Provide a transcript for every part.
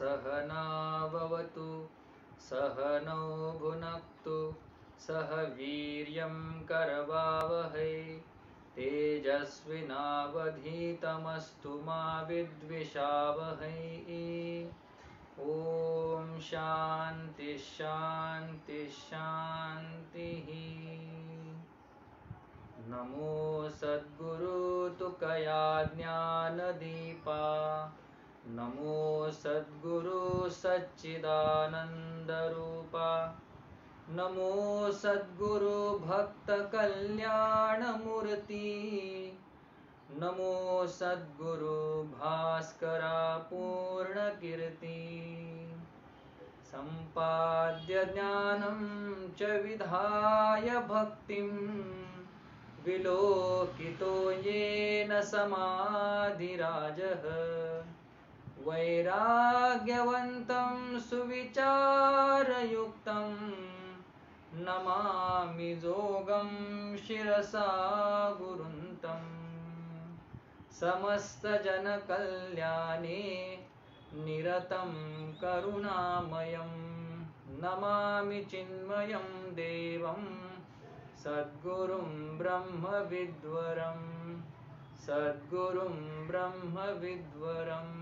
सहनाववतु सहनौ भुनक्तु सह वीर्यं करवावहै तेजस्विनावधीतमस्तु मा विद्विषावहै। ॐ शान्ति शान्ति शान्तिः। नमो सद्गुरु तुकया ज्ञानदीपा नमो सद्गुरु सच्चिदानन्दरूपा नमो सद्गुरु भक्तकल्याणमूर्ति नमो सद्गुरु भास्करा पूर्णकीर्ति सम्पाद्य ज्ञानं च विधाय भक्तिं विलोकितो येन समाधिराजः वैराग्यवन्तं सुविचारयुक्तं नमामि जोगं शिरसा गुरुन्तं समस्तजनकल्याणे निरतं करुणामयं नमामि चिन्मयं देवं सद्गुरुं ब्रह्मविद्वरं सद्गुरुं ब्रह्मविद्वरम्।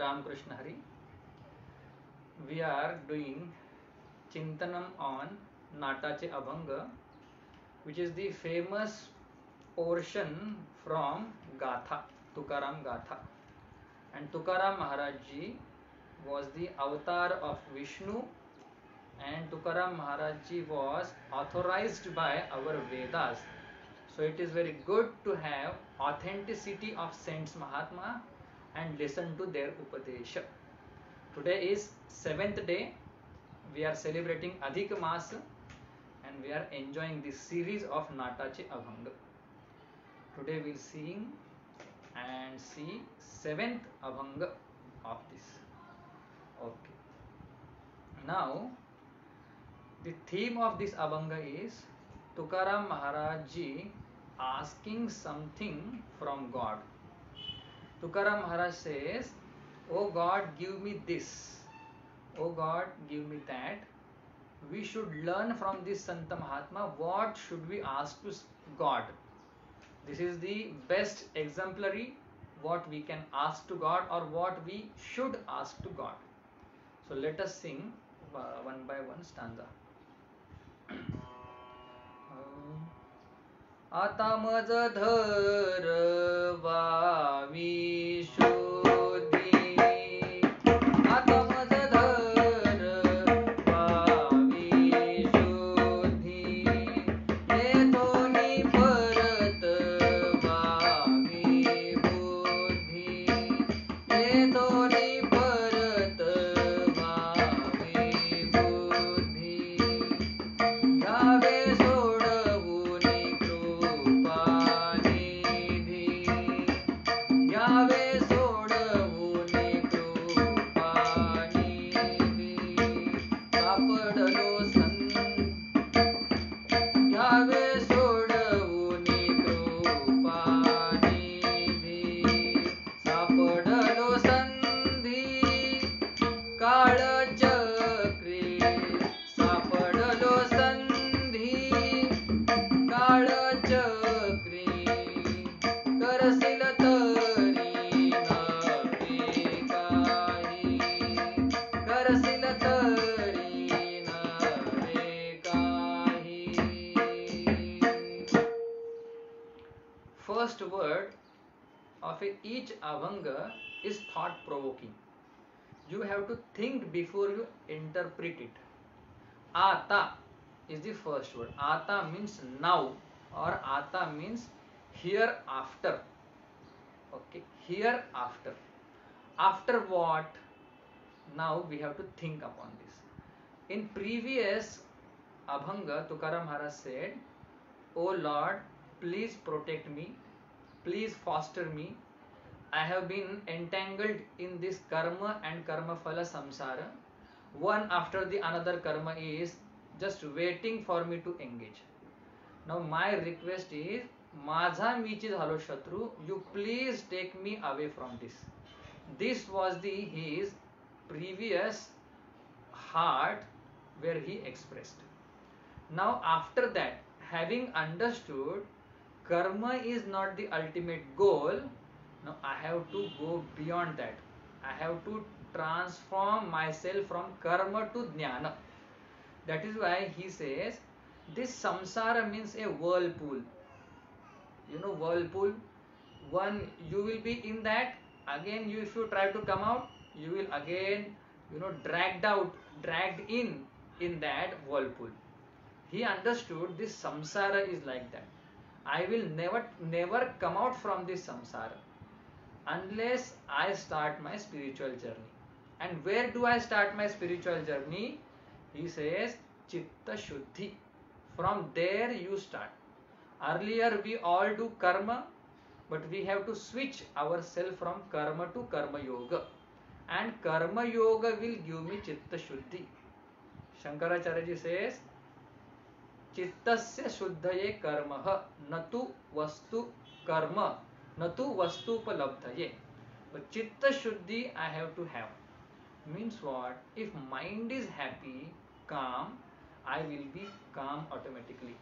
Ramakrishna Hari. We are doing Chintanam on Natache Abhanga, which is the famous portion from Gatha, Tukaram Gatha. And Tukaram Maharaj Ji was the avatar of Vishnu, and Tukaram Maharaj Ji was authorized by our Vedas. So it is very good to have authenticity of Saints Mahatma and listen to their Upadesha. Today is 7th day. We are celebrating Adhik Mas and we are enjoying this series of Natache Abhanga. Today we will sing and see 7th Abhanga of this. Okay. Now the theme of this Abhanga is Tukaram Maharaj Ji asking something from God. Tukaram Maharaj says, "Oh God, give me this. Oh God, give me that." We should learn from this Santa Mahatma what should we ask to God. This is the best exemplary what we can ask to God or what we should ask to God. So let us sing one by one stanza. आता मज धरवावी शोधी आता मज धरवावी शोधी येतोनी परतवावी बुद्धी येतोनी परतवावी बुद्धी यावे सोडवूनी कृपानिधी यावे सोडवूनी कृपानिधी सापडलो यावे सोडवूनी कृपानिधी सापडलो संधी काळचक्री सापडलो संधी काळचक्री करसिल तरी नवे काही करसिल तरी नवे काही. First word of each Abhanga is thought provoking. You have to think before you interpret it. Ata is the first word. Ata means now or Ata means hereafter. Okay, hereafter. After what? Now we have to think upon this. In previous Abhanga, Tukaram Maharaj said, "O Lord, please protect me, please foster me. I have been entangled in this karma and karma phala samsara. One after the another karma is just waiting for me to engage. Now my request is, माझा मीची झालो शत्रू, you please take me away from this." This was his previous heart where he expressed. Now after that, having understood karma is not the ultimate goal, now I have to go beyond that. I have to transform myself from karma to jnana. That is why he says this samsara means a whirlpool. You know whirlpool, one you will be in that, again you, if you try to come out, you will again dragged in that whirlpool. He understood this samsara is like that. I will never come out from this samsara unless I start my spiritual journey. And where do I start my spiritual journey? He says chitta shuddhi. From there you start. Earlier we all do karma, but we have to switch ourselves from karma to karma yoga. And karma yoga will give me chitta shuddhi. Shankaracharya ji says, चित्तस्य शुद्धये कर्मः न तु वस्तु कर्म न तु वस्तुपलब्धये. But chitta shuddhi I have to have. Means what? If mind is happy, calm, I will be calm automatically.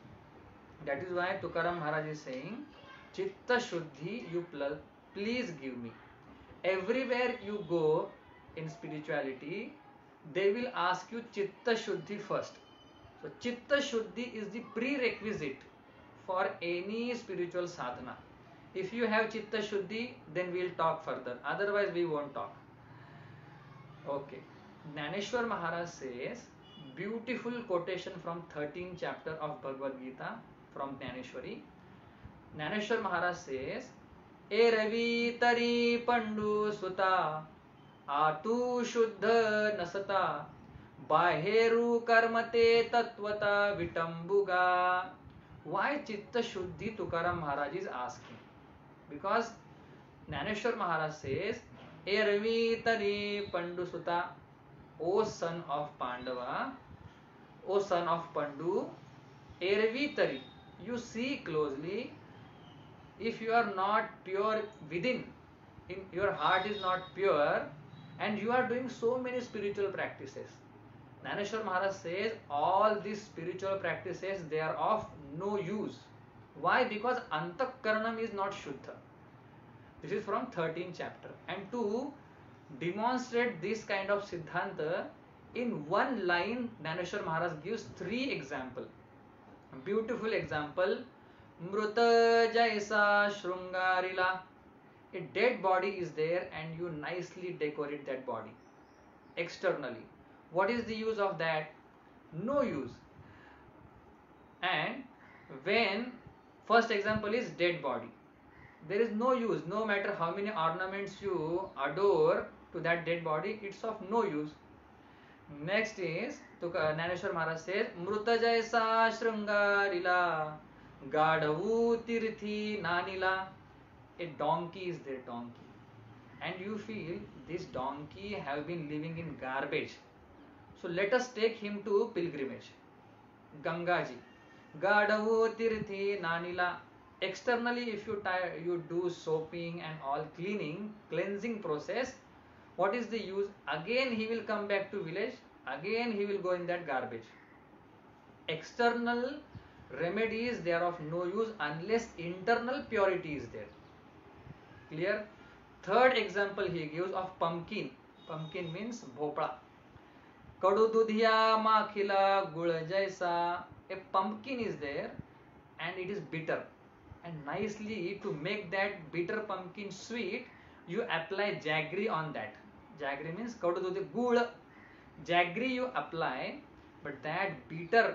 That is why Tukaram Maharaj is saying, chitta shuddhi you please give me. Everywhere you go in spirituality, they will ask you chitta shuddhi first. So chitta shuddhi is the prerequisite for any spiritual sadhana. If you have chitta shuddhi, then we'll talk further. Otherwise, we won't talk. Okay. Jnaneshwar Maharaj says, beautiful quotation from 13th chapter of Bhagavad Gita from Jnaneshwari. Jnaneshwar Maharaj says, E Ravi Tari Pandu Suta Atu Shuddha Nasata Baheru Karmate Tatvata Vitambuga. Why Chitta Shuddhi Tukaram Maharaj is asking? Because Jnaneshwar Maharaj says, E Ravi Tari Pandu Suta, O son of Pandava, O son of Pandu, E Ravi Tari, you see closely, if you are not pure within, in your heart is not pure, and you are doing so many spiritual practices. Jnaneshwar Maharaj says all these spiritual practices, they are of no use. Why? Because Antakaranam is not Shuddha. This is from 13th chapter. And to demonstrate this kind of Siddhanta, in one line Jnaneshwar Maharaj gives 3 examples. Beautiful example. Mruta Jaisa Shrungarila. A dead body is there and you nicely decorate that body externally. What is the use of that? No use. And when first example is dead body, there is no use. No matter how many ornaments you adore to that dead body, it's of no use. Next is Jnaneshwar Maharaj says, Mruta Jaisa Shrungarila Gadhavu Tirthi Nanila. A donkey is there, donkey. And you feel this donkey have been living in garbage. So let us take him to pilgrimage. Gangaji. Gadhavu Tirthi Nanila. Externally, if you do soaping and all cleansing process, what is the use? Again he will come back to village, again he will go in that garbage. External remedies, they are of no use unless internal purity is there. Clear? Third example he gives of pumpkin. Pumpkin means bhopla. Kadu dudhiya makhila gul jaisa. A pumpkin is there and it is bitter. And nicely, to make that bitter pumpkin sweet, you apply jaggery on that. Jaggery means kadu dudhi gul. Jaggery you apply, but that bitter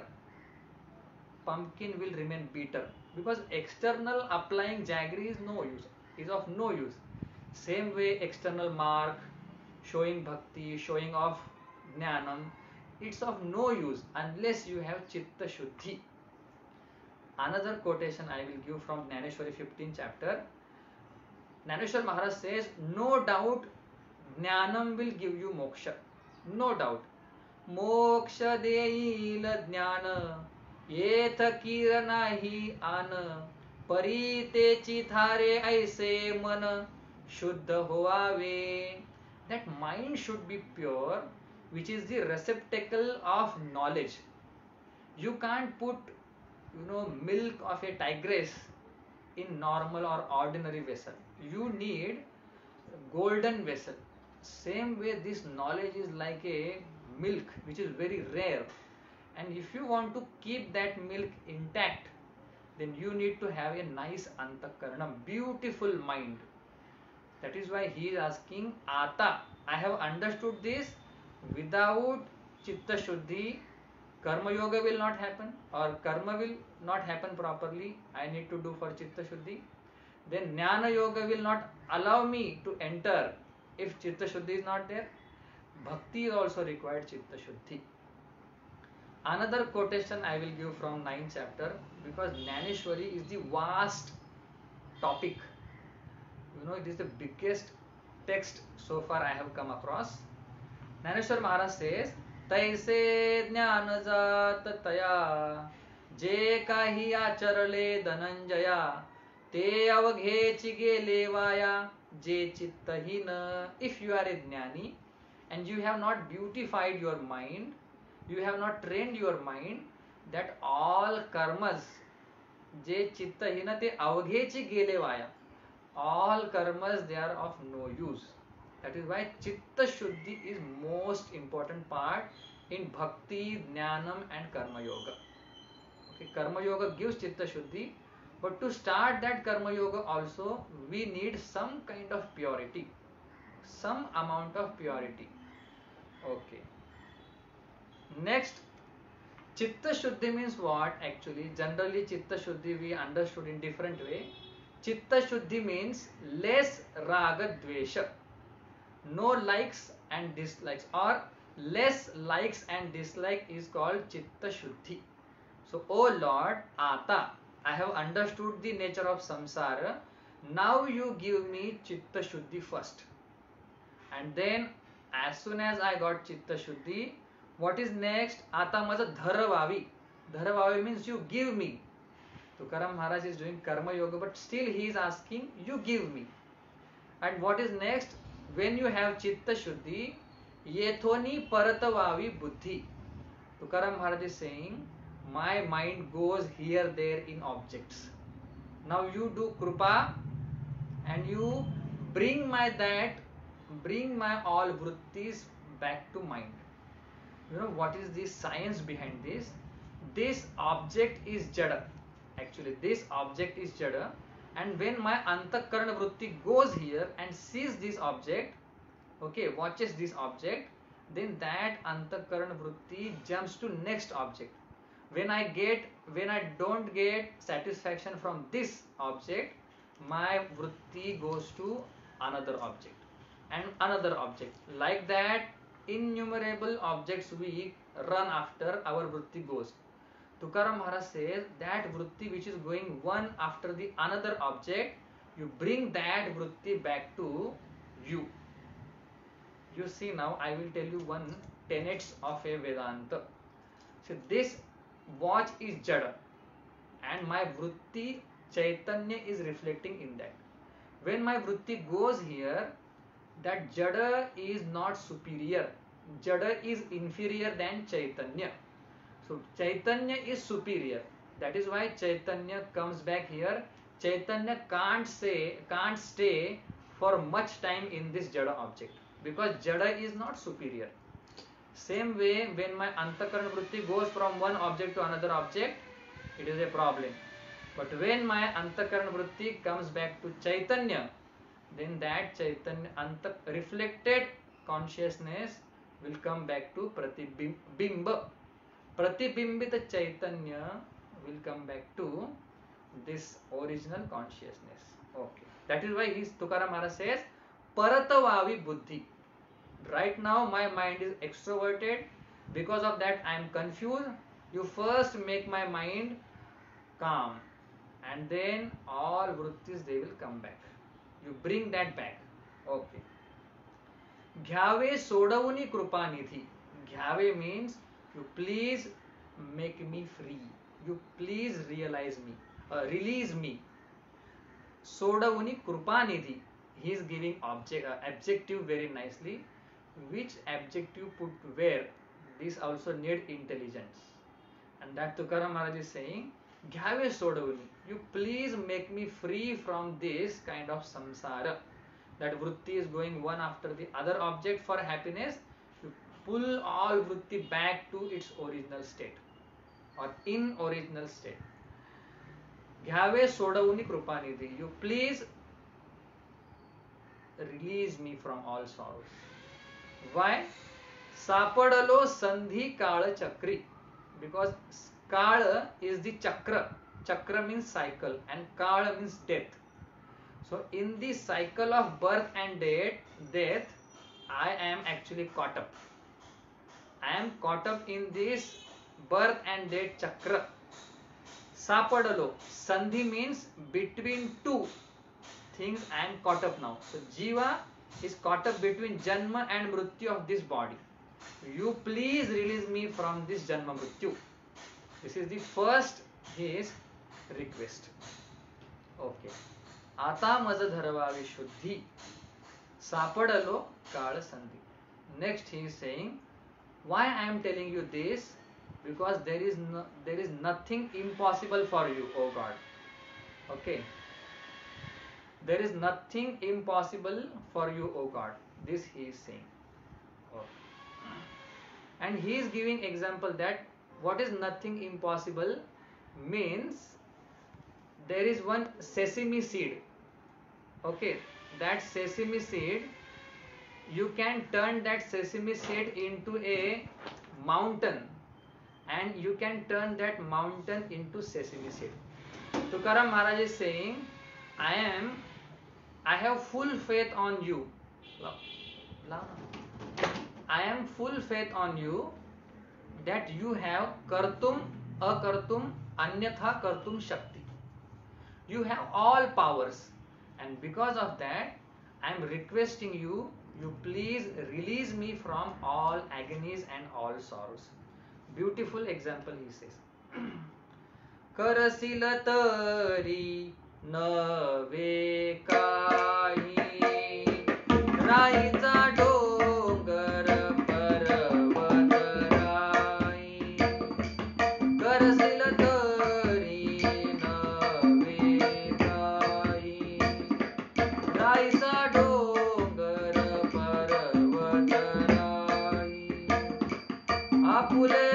pumpkin will remain bitter. Because external applying jaggery is no use. Is of no use. Same way external mark, showing bhakti, showing off jnanam, it's of no use unless you have chitta shuddhi. Another quotation I will give from Jnaneshwari 15th chapter. Jnaneshwar Maharaj says, no doubt jnanam will give you moksha. No doubt. Moksha deila jnana yetha kirana hi ana परी तेची थारे ऐसे मन शुद्ध होवावे. that mind should be pure, which is the receptacle of knowledge. You can't put, milk of a tigress in normal or ordinary vessel. You need golden vessel. Same way, this knowledge is like a milk which is very rare, and if you want to keep that milk intact, then you need to have a nice antakaranam, beautiful mind. That is why he is asking Ata. I have understood this. Without Chitta Shuddhi, Karma Yoga will not happen, or Karma will not happen properly. I need to do for Chitta Shuddhi. Then Jnana Yoga will not allow me to enter if Chitta Shuddhi is not there. Bhakti is also required Chitta Shuddhi. Another quotation I will give from 9th chapter, because Jnaneshwari is the vast topic. It is the biggest text so far I have come across. Jnaneshwar Maharaj says, तैसे ज्ञान जात तया जे काही आचरले धनंजया ते अवघेची गेले वाया जे चित्तहीन. If you are a jnani and you have not beautified your mind, you have not trained your mind, that all karmas जे चित्तहीन ते अवघेची गेले via, all karmas, they are of no use. That is why Chitta Shuddhi is most important part in Bhakti, Jnanam and Karma Yoga. Okay, Karma Yoga gives Chitta Shuddhi, but to start that Karma Yoga also, we need some kind of purity, some amount of purity. Okay. Next, Chitta Shuddhi means what? Actually, generally Chitta Shuddhi we understood in different way. Chitta Shuddhi means less Raga Dvesha, no likes and dislikes, or less likes and dislike is called Chitta Shuddhi. So, O Lord, Ata, I have understood the nature of samsara. Now you give me Chitta Shuddhi first. And then, as soon as I got Chitta Shuddhi, what is next? Ata maza dharavavi. Dharavavi means you give me. Tukaram Maharaj is doing Karma Yoga, but still he is asking, you give me. And what is next? When you have Chitta Shuddhi, Yethoni Paratavavi Buddhi. Tukaram Maharaj is saying, my mind goes here, there in objects. Now you do Krupa and you bring my all vrittis back to mind. What is the science behind this? This object is Jada. Actually, this object is Jada, and when my Antakarana Vritti goes here and sees this object, okay, watches this object, then that Antakarana Vritti jumps to next object. When I don't get satisfaction from this object, my Vritti goes to another object and another object. Like that, innumerable objects we run after, our Vritti goes. Tukaram Maharaj says that vritti which is going one after the another object, you bring that vritti back to you. You see, now I will tell you one tenets of a Vedanta. So this watch is Jada and my vritti Chaitanya is reflecting in that. When my vritti goes here, that Jada is not superior. Jada is inferior than Chaitanya. So Chaitanya is superior. That is why Chaitanya comes back here. Chaitanya can't stay for much time in this Jada object, because Jada is not superior. Same way, when my Antakarana Vritti goes from one object to another object, it is a problem. But when my Antakarana Vritti comes back to Chaitanya, then that Chaitanya reflected consciousness will come back to Pratibimba. Pratibimbita Chaitanya will come back to this original consciousness. Okay. That is why Tukaram Maharaj says, Paratavavi Buddhi. Right now my mind is extroverted. Because of that I am confused. You first make my mind calm, and then all vrittis they will come back. You bring that back. Okay. Ghyave Sodavuni Krupanidhi. Ghyave means you please make me free. You please release me. Sodavuni Krupanidhi. he is giving adjective very nicely. Which adjective put where? This also need intelligence. And that Tukaram Maharaj is saying, घ्यावे सोडवून, you please make me free from this kind of samsara. That vritti is going one after the other object for happiness. You pull all vritti back to its original state or in original state. घ्यावे सोडवून कृपानिधी, you please release me from all sorrows. Why? सापडलो संधी काळ चक्री, because kala is the chakra. Chakra means cycle and kala means death. So in the cycle of birth and death, I am actually caught up. I am caught up in this birth and death chakra. Sapadalo, sandhi means between two things I am caught up now. So jiva is caught up between janma and mrityu of this body. You please release me from this janma mrityu. This is the first his request. Okay. आता मज धरवावी शुद्धी, सापडलो काळ संधी. Next he is saying, why I am telling you this? Because there is nothing impossible for you, O God. Okay. There is nothing impossible for you, O God. This he is saying. Okay. And he is giving example that what is nothing impossible means there is one sesame seed. Okay, that sesame seed, you can turn that sesame seed into a mountain and you can turn that mountain into sesame seed. Tukaram Maharaj is saying, I have full faith on you. I am full faith on you that you have kartum, akartum, anyatha kartum shakti. You have all powers, and because of that I am requesting you, you please release me from all agonies and all sorrows. Beautiful example he says. करसिल तरी नवे काही, राईचा डोंगर पर्वत राई. करसिल तरी नवे काही, राईचा डोंगर पर्वत राई. आपुले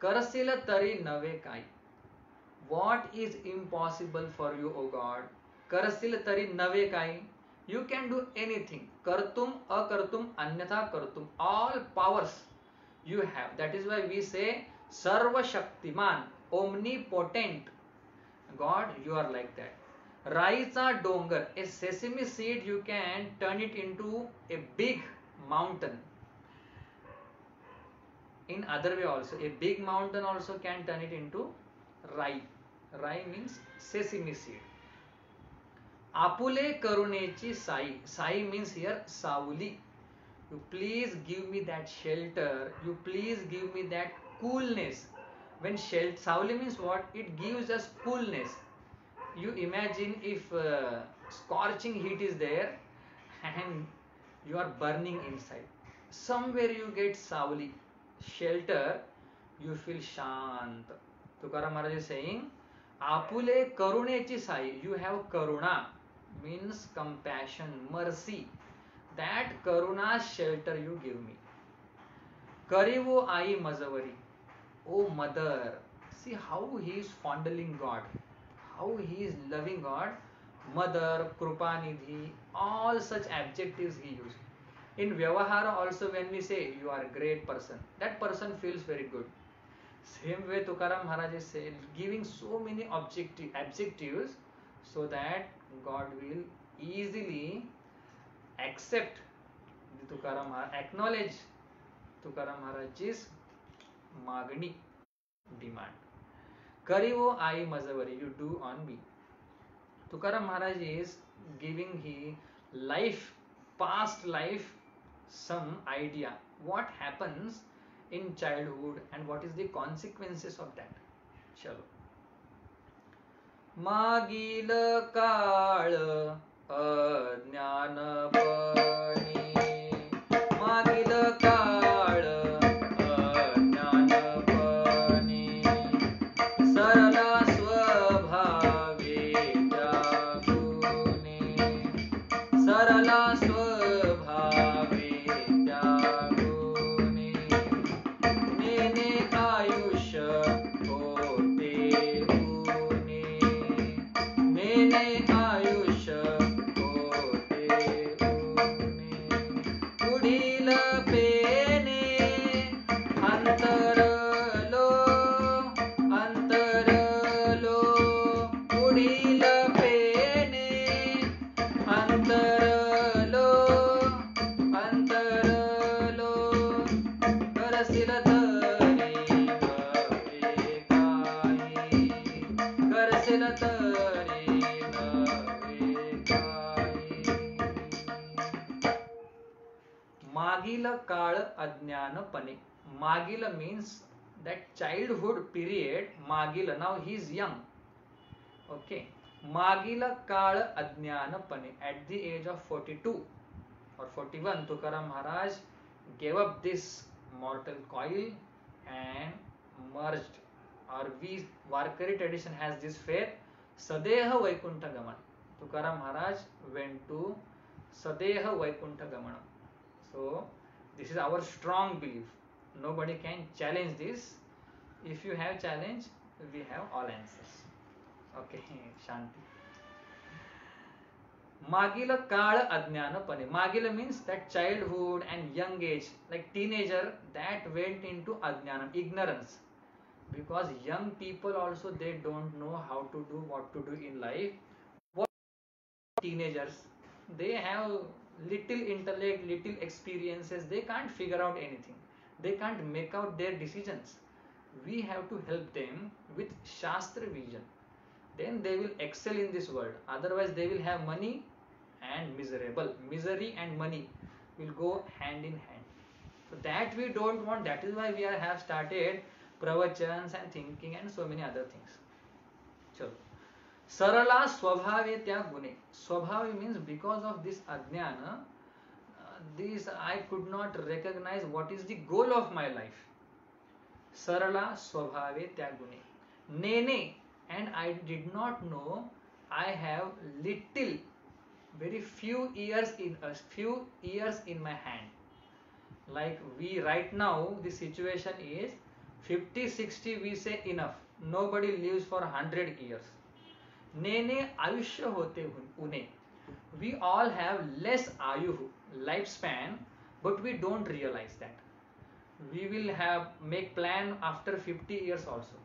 करसिल तरी नवे काही. What is impossible for you, O God? करसिल तरी नवे काही. You can do anything. Kartum, akartum, anyatha kartum. All powers you have. That is why we say Sarva Shaktiman, omnipotent. God, you are like that. Raicha dongar, a sesame seed, you can turn it into a big mountain. In other way also, a big mountain also can turn it into rai. Rai means sesame seed. Apule karunechi sai. Sai means here savuli. You please give me that shelter. You please give me that coolness. When savuli means what? It gives us coolness. You imagine if scorching heat is there and you are burning inside. Somewhere you get savuli, shelter, you feel shant. Tukaram Maharaj is saying, Apule karunechi sai. You have karuna, means compassion, mercy. That karuna shelter you give me. Karivo ai mazavari. Oh mother, see how he is fondling God, how he is loving God. Mother, Krupanidhi, all such adjectives he used. In Vyavahara also, when we say you are a great person, that person feels very good. Same way Tukaram Maharaj is saying, giving so many adjectives so that God will easily accept the Tukaram Maharaj, acknowledge Tukaram Maharaj's Magni, demand. Kari wo ai mazavari, you do on me. Tukaram Maharaj is giving his life, past life, some idea what happens in childhood and what is the consequences of that. Chalo. मागील काळ अज्ञानपणी मागील काळ अज्ञानपणी सरला स्वभावे त्यागुने सरला स्वभावे त्यागुने नेने आयुष्य होते उने नेने आयुष्य होते उने पुढील पेने अंतरलो अंतरलो पुढील पेने अंतरलो अंतरलो करशील तरी नवे काही करशील तरी नवे काही मागील काळ अज्ञानपणे मागील means that childhood period मागील now he is young okay मागील काळ अज्ञानपणे at the age of 42 or 41 Tukaram Maharaj gave up this mortal coil and merged or we Warkari tradition has this faith Sadeha Vaikuntha Gaman Tukaram Maharaj went to Sadeha Vaikuntha Gamanam. So this is our strong belief. Nobody can challenge this. If you have challenge, we have all answers. Okay, Shanti. Magila Kala Ajnanapane. Magila means that childhood and young age, like teenager, that went into Ajnanam, ignorance. Because young people also they don't know how to do what to do in life. What teenagers? They have little intellect, little experiences, they can't figure out anything. They can't make out their decisions. We have to help them with Shastra vision. Then they will excel in this world. Otherwise, they will have money and miserable. Misery and money will go hand in hand. So that we don't want. That is why we have started pravachans and thinking and so many other things. Chalo. Sarala swabhave tya gune. Swabhave means because of this ajnana, this I could not recognize what is the goal of my life. Sarala swabhave tya gune. Nene, and I did not know I have little, very few years in my hand. Like we right now, the situation is 50, 60 we say enough. Nobody lives for 100 years. Nene ayushya hote une. We all have less ayu lifespan, but we don't realize that. We will have make plan after 50 years also.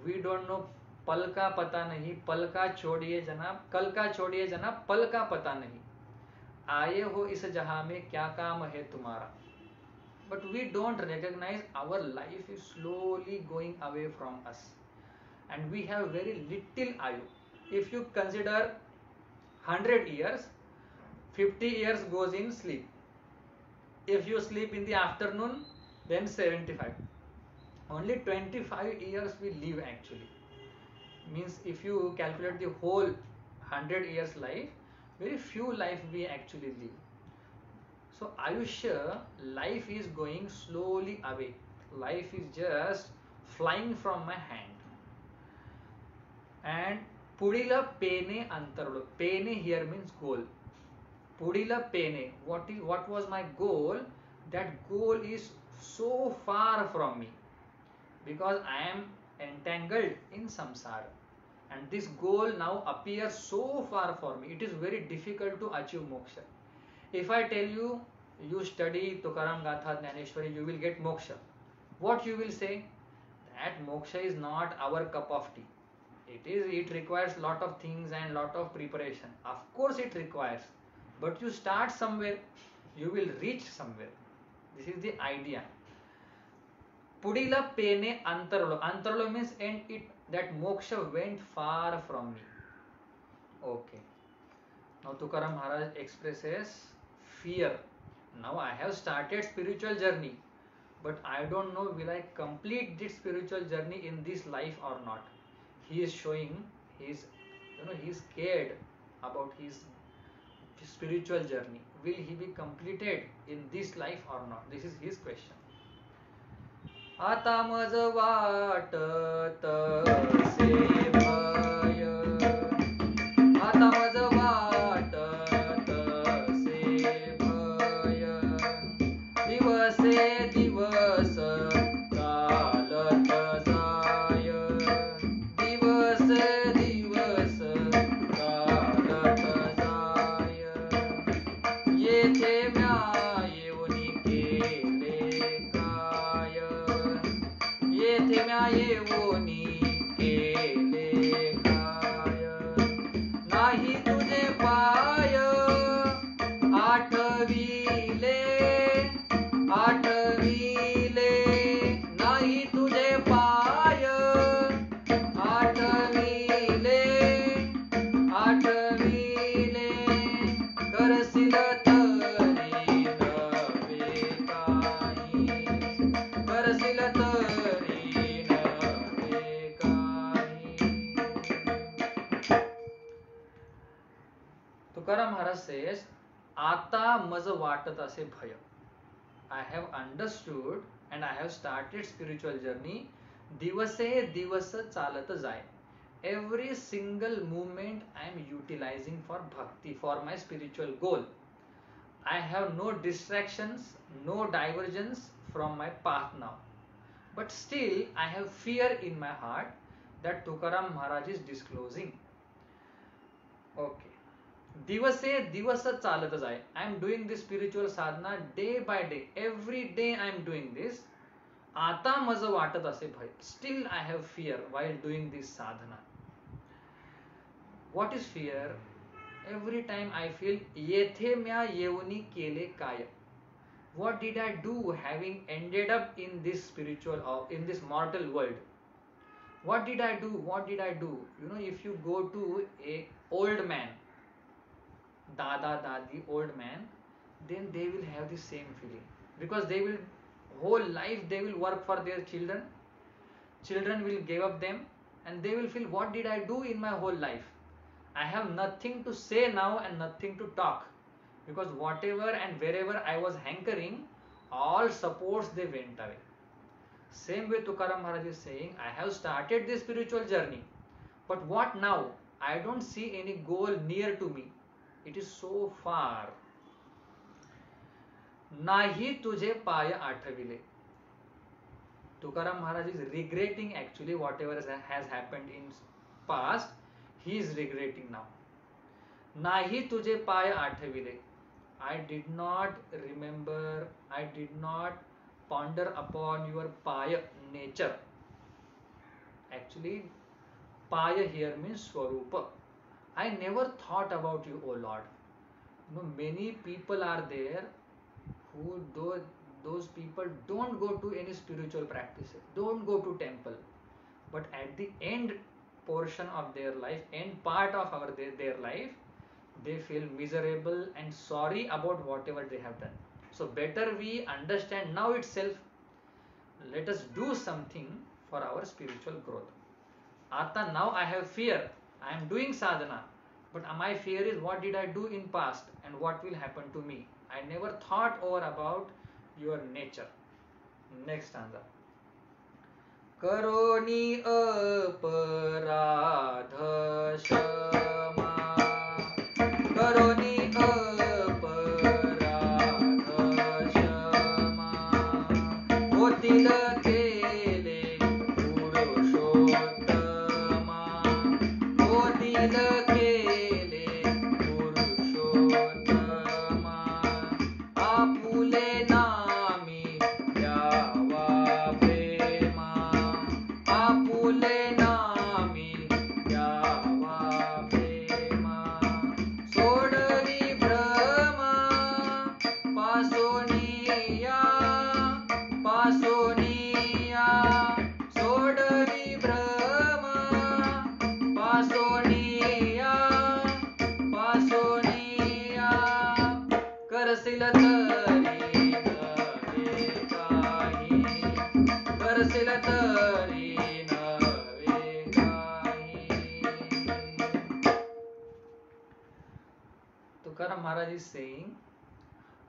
We don't know पल का पता नहीं पल का छोड़िए जनाब कल का छोड़िए जनाब पल का पता नहीं आए हो इस जहां में क्या काम है तुम्हारा but we don't recognize our life is slowly going away from us and we have very little ayu. If you consider 100 years 50 years goes in sleep. If you sleep in the afternoon then 75. Only 25 years we live actually. Means if you calculate the whole 100 years life, very few life we actually live. So Ayushya, life is going slowly away. Life is just flying from my hand. And Pudila Pene Antarudu. Pene here means goal. Pudila Pene. What was my goal? That goal is so far from me. Because I am entangled in samsara. And this goal now appears so far for me. It is very difficult to achieve moksha. If I tell you you study Tukaram Gatha Jnaneshwari, you will get moksha. What you will say? That moksha is not our cup of tea. It requires lot of things and lot of preparation. Of course it requires, but you start somewhere, you will reach somewhere. This is the idea. Pudila pene antarlo. Antarlo means and it that moksha went far from me. Okay. Now Tukaram Maharaj expresses fear. Now I have started spiritual journey, but I don't know will I complete this spiritual journey in this life or not. He is showing his, he is scared about his spiritual journey. Will he be completed in this life or not? This is his question. आता मज वाटत से भय, आता मज वाटत से भय, दिवसे दिवस चालत जाय, दिवसे दिवस चालत जाय, येथे म्या येऊनी केले काय, येथे म्या येऊनी केले काय, नाही तुझे पाय आठविले, आठविले, नाही तुझे पाय आठविले, आठविले, करशील तरी नवे काही, करशील तरी नवे काही. Tukaram Maharaj says, आता मज वाटत असे भय. I have understood and I have started spiritual journey. दिवसे दिवस चालत जाय. Every single movement I am utilizing for bhakti, for my spiritual goal. I have no distractions, no divergence from my path now. But still I have fear in my heart that Tukaram Maharaj is disclosing. Okay. दिवसे दिवस चालत जाय. I am doing this spiritual sadhana day by day. Every day I am doing this. आता मज वाटत असे भय. Still I have fear while doing this sadhana. What is fear? Every time I feel येथे म्या येऊनी केले काय. What did I do having ended up in this spiritual or in this mortal world? What did I do? What did I do? If you go to a old man, dada, dadi, old man, then they will have the same feeling, because they will whole life they will work for their children. Children will give up them, and they will feel, what did I do in my whole life? I have nothing to say now and nothing to talk, because whatever and wherever I was hankering, all supports they went away. Same way Tukaram Maharaj is saying, I have started this spiritual journey, but what now? I don't see any goal near to me. It is so far. नाही तुझे पाय आठविले. Tukaram Maharaj is regretting actually whatever has happened in past. He is regretting now. नाही तुझे पाय आठविले. I did not remember, I did not ponder upon your paya nature. Actually, paya here means swarupa. I never thought about you, O Lord. Many people are there who those people don't go to any spiritual practices, don't go to temple, but at the end portion of their life, end part of their life, they feel miserable and sorry about whatever they have done. So better we understand now itself. Let us do something for our spiritual growth. Ata, now I have fear. I am doing sadhana, but my fear is, what did I do in past and what will happen to me? I never thought over about your nature. Next stanza. Karoni aparadha shama, karoni aparadha shama, hotil kele purushottama, hotil kele purushottama, apu Maharaj is saying,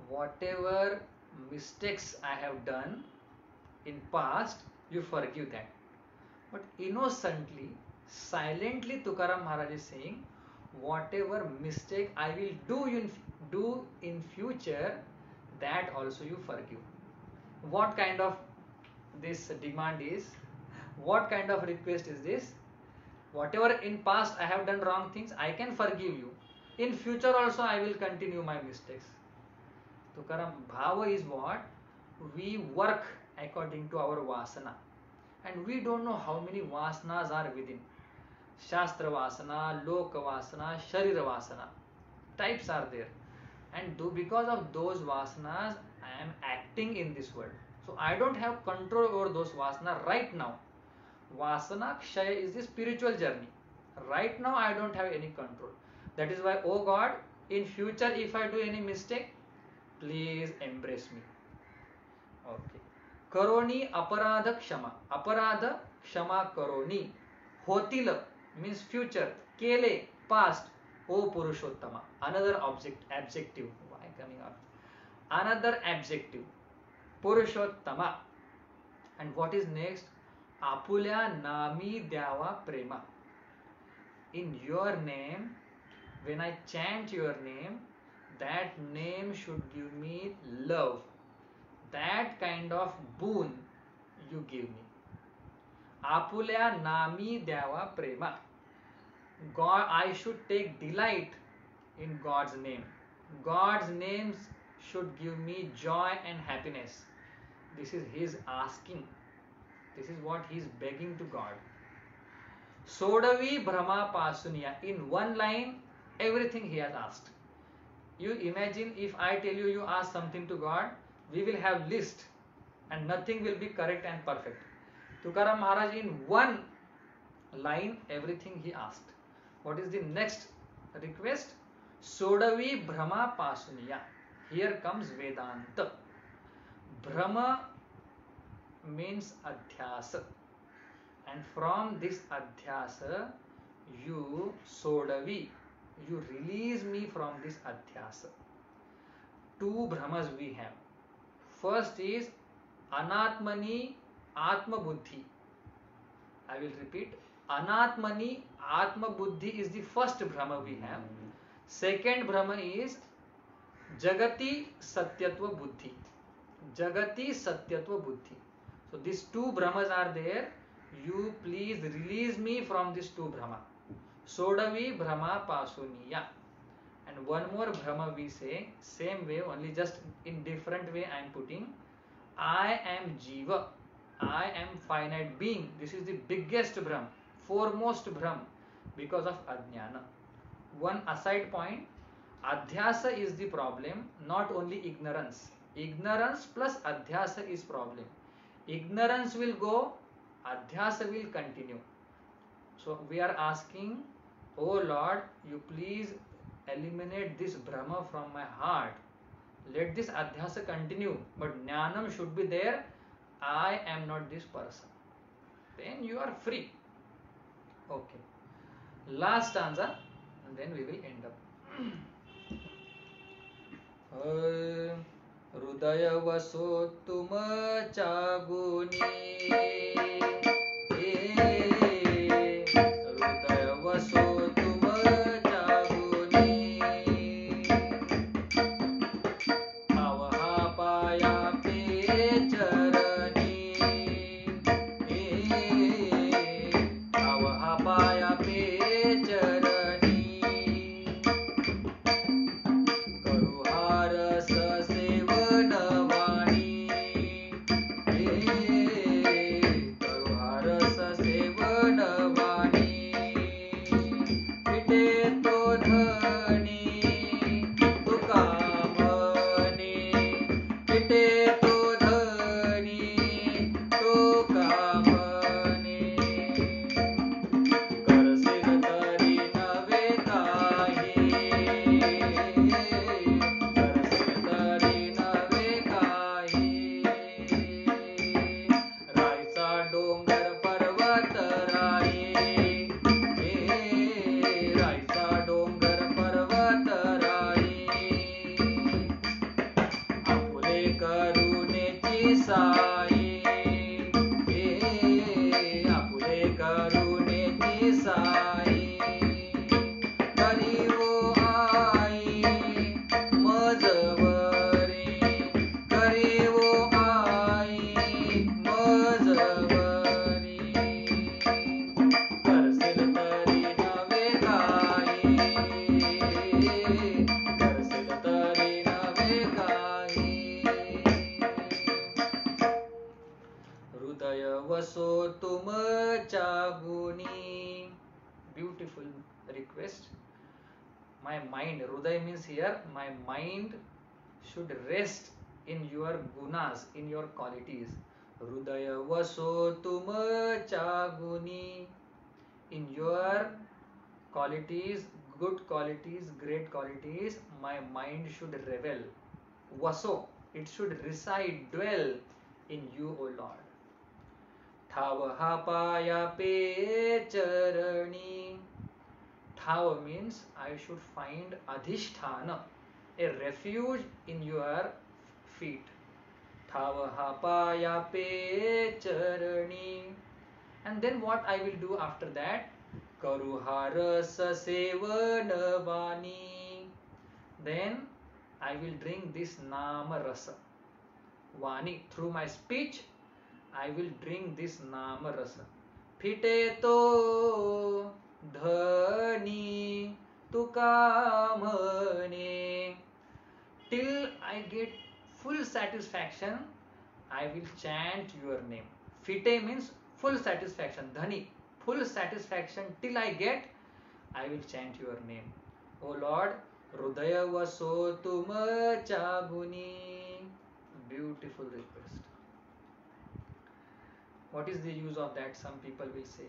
whatever mistakes I have done in past, you forgive that. But innocently, silently, Tukaram Maharaj is saying, whatever mistake I will do in future, that also you forgive. What kind of this demand is? What kind of request is this? Whatever in past I have done wrong things, I can forgive you. In future also I will continue my mistakes. Tukaram Bhava is what? We work according to our vasana. And we don't know how many vasanas are within. Shastra vasana, Loka vasana, Sharira vasana. Types are there. And because of those vasanas, I am acting in this world. So I don't have control over those vasanas right now. Vasana Kshaya is the spiritual journey. Right now I don't have any control. That is why, oh God, in future if I do any mistake, please embrace me. Okay. Karoni aparadha kshama. Aparadha kshama karoni. Hotil means future. Kele past. O Purushottama. Another adjective. Why coming up? Another adjective. Purushottama. And what is next? Apulya nami dyava prema. In your name, when I chant your name, that name should give me love. That kind of boon you give me. Apulya nami dyava prema. God, I should take delight in God's name. God's names should give me joy and happiness. This is his asking. This is what he is begging to God. Sodavi Brahma Pasuniya. In one line, everything he has asked. You imagine if I tell you, you ask something to God, we will have list and nothing will be correct and perfect. Tukaram Maharaj in one line, everything he asked. What is the next request? Sodavi Brahma Pasuniya. Here comes Vedanta. Brahma means adhyasa, and from this adhyasa you sodavi, you release me from this adhyasa. Two brahmas we have. First is anatmani atma buddhi. I will repeat. Anatmani atma buddhi is the first brahma we have. Second brahma is jagati satyatva buddhi. Jagati satyatva buddhi. So these two brahmas are there. You please release me from these two brahma. Sodavi Brahma Pasuniya. And one more brahma we say, same way, only just in different way I am putting. I am Jiva. I am finite being. This is the biggest Brahm, foremost Brahm, because of Ajnana. One aside point, Adhyasa is the problem, not only ignorance. Ignorance plus Adhyasa is problem. Ignorance will go, Adhyasa will continue. So we are asking, oh Lord, you please eliminate this Brahma from my heart. Let this Adhyasa continue, but Jnanam should be there. I am not this person. Then you are free. Okay. Last stanza, and then we will end up. हृदय वसो तुम चागुनी, हृदय वसो तुम चागुनी, अवहा पाया पे चरनी, अवहा पाया पे चरनी, करुहार सेवन वाणी, करुहार साई आपुले करुणेची साई करी वो आई मजवरे करी वो आई मजवरी करसेल तरी नवे काही करसेल तरी नवे काही हृदय वसो तुमच्या गुणी. Beautiful request. My mind, hruday means here, my mind should rest in your gunas, in your qualities. Hruday vaso tumcha guni. In your qualities, good qualities, great qualities, my mind should revel. Vaso, it should reside, dwell in you, O Lord. ठाव हा पाया पे चरणी. Thav means I should find adhisthana, a refuge in your feet. Thav ha paya pe charani. And then what I will do after that? Karu harasa sevana vani. Then I will drink this nama rasa. Vani, through my speech, I will drink this nama rasa. Phite to dhani तुका म्हणे. Till I get full satisfaction, I will chant your name. Fite means full satisfaction. Dhani, full satisfaction till I get, I will chant your name. O Lord, hridaya vaso tumcha guni. Beautiful request. What is the use of that? Some people will say,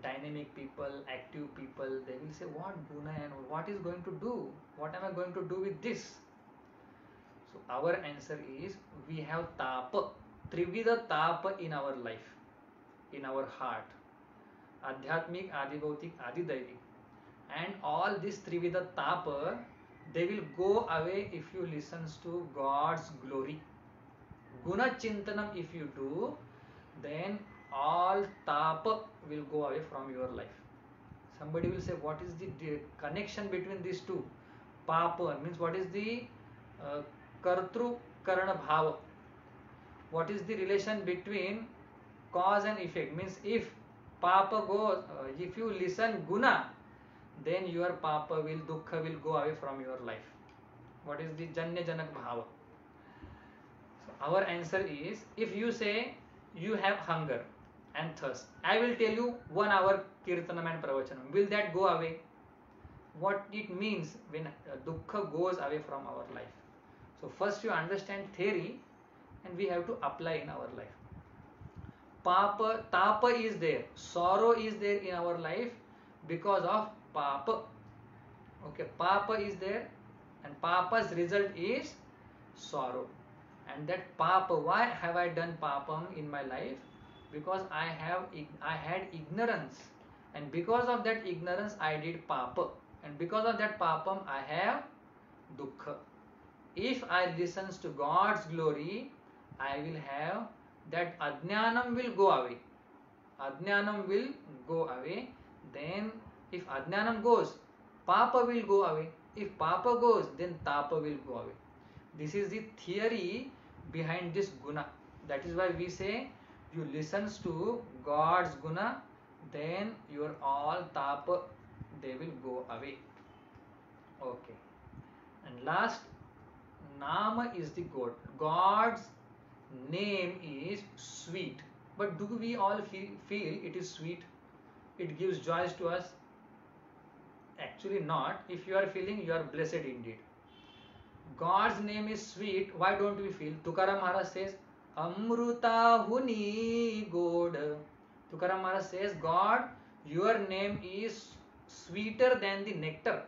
dynamic people, active people, they will say, what guna and what is going to do? What am I going to do with this? So our answer is, we have tapa, trividha tapa in our life, in our heart. Adhyatmik, adibhautik, adidaivi. And all this trividha tapa, they will go away if you listen to God's glory. Guna chintanam if you do, then all tapa will go away from your life. Somebody will say, what is the connection between these two? Papa means what is the kartru karana bhava? What is the relation between cause and effect? Means if papa goes, if you listen guna, then your papa will, dukkha will go away from your life. What is the janya janak bhava? So our answer is, if you say you have hunger and thirst, I will tell you 1 hour kirtanam and pravachanam. Will that go away? What it means when dukkha goes away from our life. So first you understand theory and we have to apply in our life. Papa, tapa is there, sorrow is there in our life because of papa. Okay, papa is there and papa's result is sorrow. And that papa, why have I done papam in my life? Because I had ignorance, and because of that ignorance I did papa, and because of that papam I have dukkha. If I listens to God's glory, I will have that ajnanam will go away. Ajnanam will go away. Then if ajnanam goes, papa will go away. If papa goes, then tapa will go away. This is the theory behind this guna. That is why we say, you listens to God's guna, then your all tapa, they will go away. Okay. And last, nama is the God. God's name is sweet. But do we all feel it is sweet? It gives joy to us? Actually not. If you are feeling, you are blessed indeed. God's name is sweet. Why don't we feel? Tukaram Maharaj says, Amruta huni god. Tukaram Maharaj says, God, your name is sweeter than the nectar.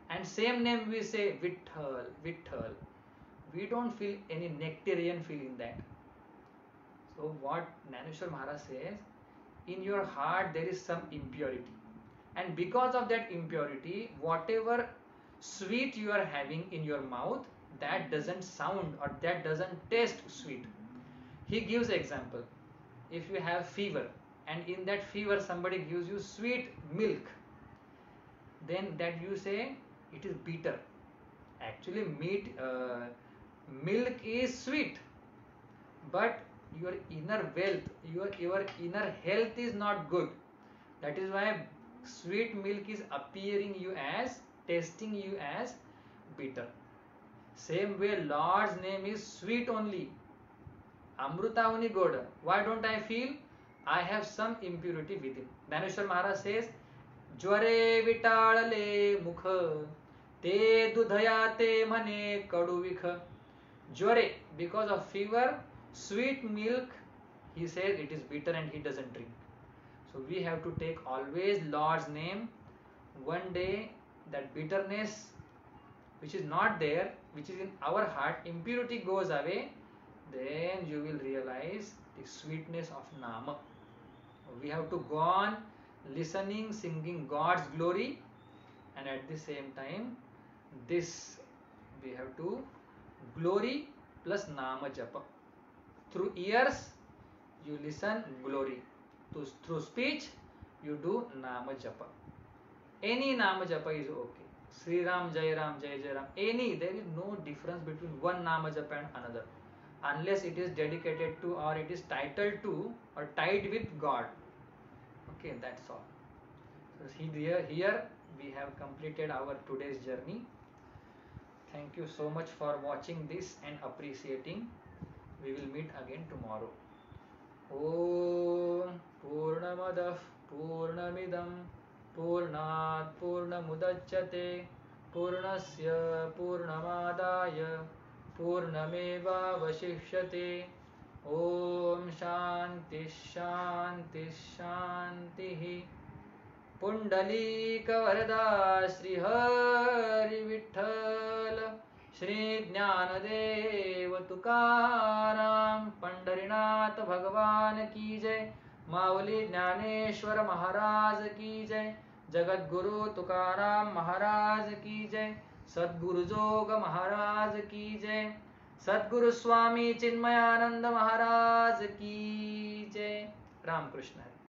And same name we say, Vitthal, Vitthal. We don't feel any nectarian feel in that. So what Jnaneshwar Maharaj says, in your heart there is some impurity. And because of that impurity, whatever sweet you are having in your mouth, that doesn't sound or that doesn't taste sweet. He gives example. If you have fever and in that fever somebody gives you sweet milk, then that you say it is bitter. Actually milk is sweet, but your inner wealth, your inner health is not good. That is why sweet milk is appearing you as, tasting you as bitter. Same way Lord's name is sweet only. Amrutavani Goda. Why don't I feel? I have some impurity within. Dhaneshwar Maharaj says, ज्वरे विटाळले मुख ते दुधया ते म्हणे कडुविख. Jware, because of fever, sweet milk, he says it is bitter and he doesn't drink. So we have to take always Lord's name. One day that bitterness which is not there, which is in our heart, impurity goes away, then you will realize the sweetness of Nama. We have to go on listening, singing God's glory, and at the same time this we have to glory plus Nama Japa. Through ears you listen glory, through speech you do Nama Japa. Any Nama Japa is okay. Sri Ram, Jai Ram, Jai Jai Ram, any, there is no difference between one Nama Japa and another, unless it is dedicated to or it is titled to or tied with God. Okay, that's all. So here we have completed our today's journey. Thank you so much for watching this and appreciating. We will meet again tomorrow. Om Purnamadah Purnamidam Purnat Purnamudachyate Purnasya Purnamadaya Purnameva Vashishyate. Om Shanti Shanti Shanti. Pundalik वरदा श्री हरि विठ्ठल श्री ज्ञानदेव तुकाराम पंढरीनाथ भगवान की जय. माऊली ज्ञानेश्वर महाराज की जय. जगद्गुरु तुकाराम महाराज की जय. सद्गुरु जोग महाराज की जय. सद्गुरु स्वामी चिन्मयानंद महाराज की जय. रामकृष्ण हरि.